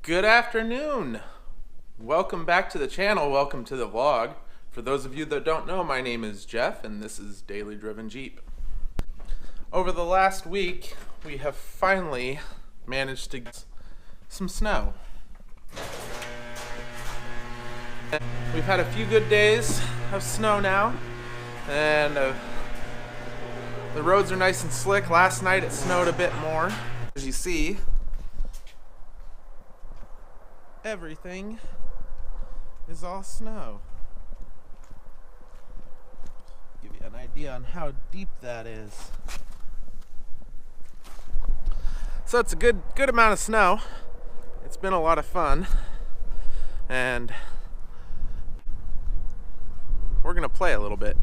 Good afternoon. Welcome back to the channel. Welcome to the vlog. For those of you that don't know, my name is Jeff and this is Daily Driven Jeep. Over the last week, we have finally managed to get some snow. We've had a few good days of snow now, and the roads are nice and slick. Last night it snowed a bit more. As you see, everything is all snow. Give you an idea on how deep that is. So it's a good amount of snow. It's been a lot of fun, and we're gonna play a little bit.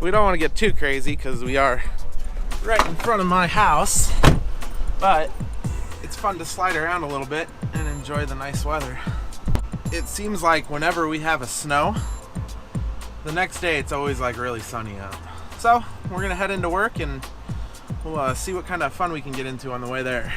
We don't want to get too crazy because we are right in front of my house, but it's fun to slide around a little bit and enjoy the nice weather. It seems like whenever we have a snow, the next day it's always like really sunny out. So we're gonna head into work and we'll see what kind of fun we can get into on the way there.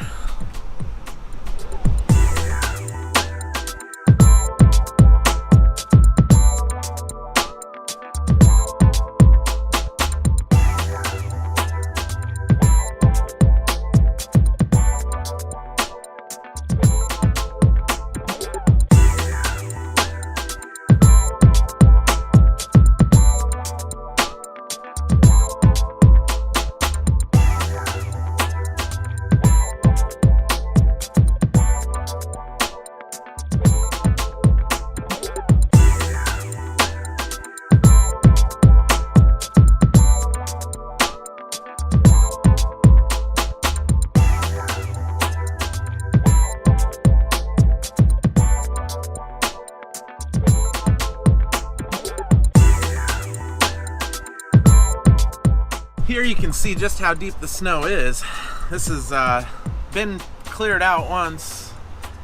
Here you can see just how deep the snow is. This has been cleared out once,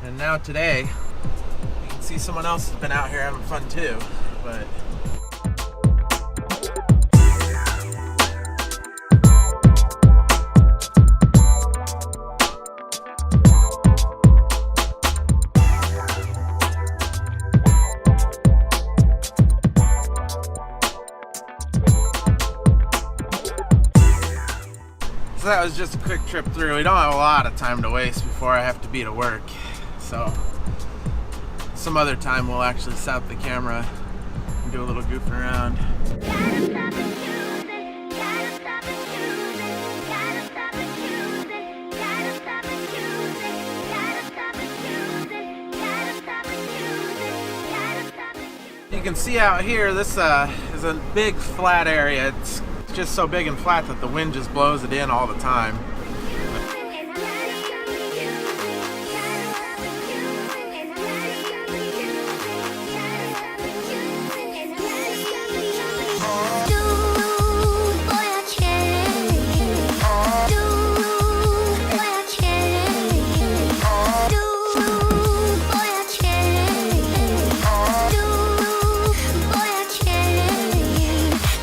and now today you can see someone else has been out here having fun too. But so that was just a quick trip through. We don't have a lot of time to waste before I have to be to work. So some other time we'll actually set up the camera and do a little goofing around. You can see out here, this is a big flat area. It's just so big and flat that the wind just blows it in all the time.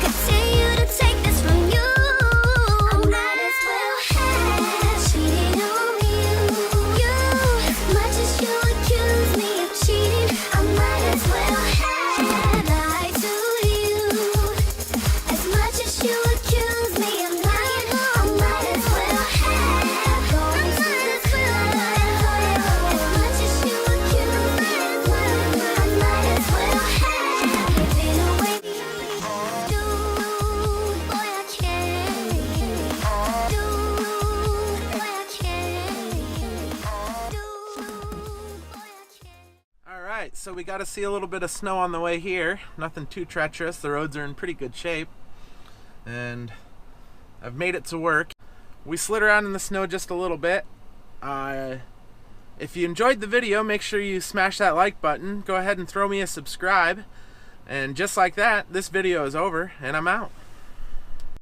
Continue to take this from you. I might as well have So we got to see a little bit of snow on the way here. Nothing too treacherous. The roads are in pretty good shape. And I've made it to work. We slid around in the snow just a little bit. If you enjoyed the video, make sure you smash that like button. Go ahead and throw me a subscribe. And just like that, this video is over and I'm out.